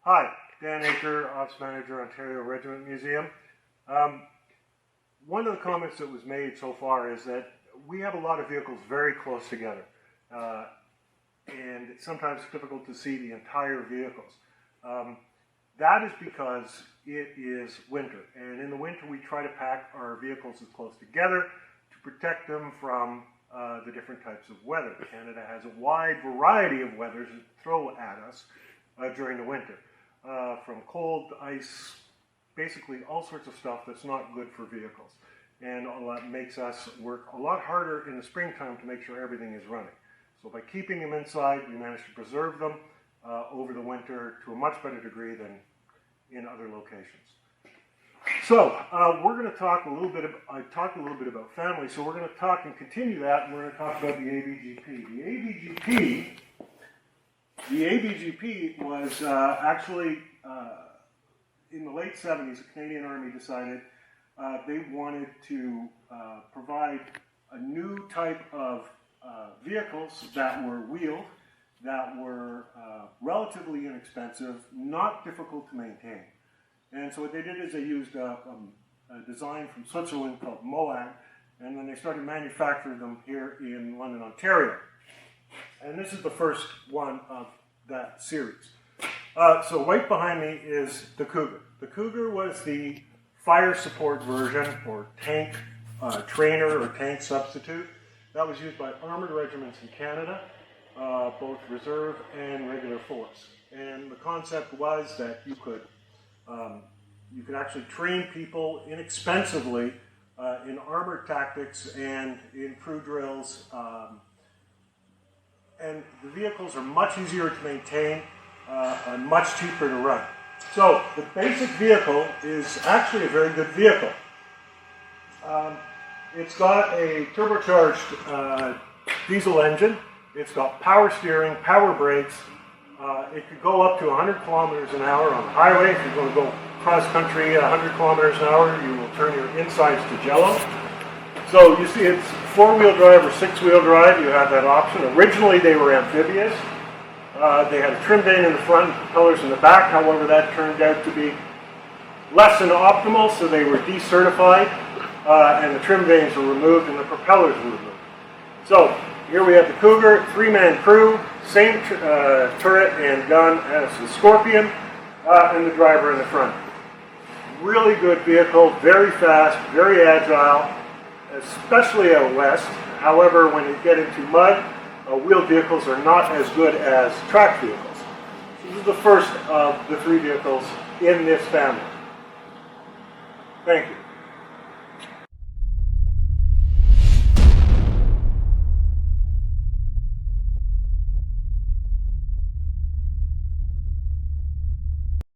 Hi, Dan Acre, Ops Manager, Ontario Regiment Museum. One of the comments that was made so far is that we have a lot of vehicles very close together, and it's sometimes difficult to see the entire vehicles. That is because it is winter, and in the winter we try to pack our vehicles as close together to protect them from the different types of weather. Canada has a wide variety of weathers that throw at us during the winter. From cold to ice, basically all sorts of stuff that's not good for vehicles. And that makes us work a lot harder in the springtime to make sure everything is running. So by keeping them inside, we manage to preserve them over the winter to a much better degree than in other locations. So we're going to talk a little bit. I talked a little bit about family, so we're going to talk and continue that, and we're going to talk about the AVGP. The AVGP was actually, in the late 70s, the Canadian Army decided they wanted to provide a new type of vehicles that were wheeled, that were relatively inexpensive, not difficult to maintain. And so what they did is they used a design from Switzerland called Moab, and then they started manufacturing them here in London, Ontario. And this is the first one of that series. So right behind me is the Cougar. The Cougar was the fire support version, or tank trainer or tank substitute. That was used by armored regiments in Canada, both reserve and regular force. And the concept was that you could actually train people inexpensively in armored tactics and in crew drills. And the vehicles are much easier to maintain and much cheaper to run. So the basic vehicle is actually a very good vehicle. It's got a turbocharged diesel engine. It's got power steering, power brakes. It could go up to 100 kilometers an hour on the highway. If you're going to go cross country 100 kilometers an hour, you will turn your insides to jello. So you see it's four-wheel drive or six-wheel drive. You have that option. Originally they were amphibious. They had a trim vane in the front, propellers in the back. However, that turned out to be less than optimal, so they were decertified, and the trim vanes were removed and the propellers were removed. So here we have the Cougar, three-man crew, same turret and gun as the Scorpion, and the driver in the front. Really good vehicle, very fast, very agile, especially out west. However, when you get into mud, wheeled vehicles are not as good as track vehicles. This is the first of the three vehicles in this family. Thank you.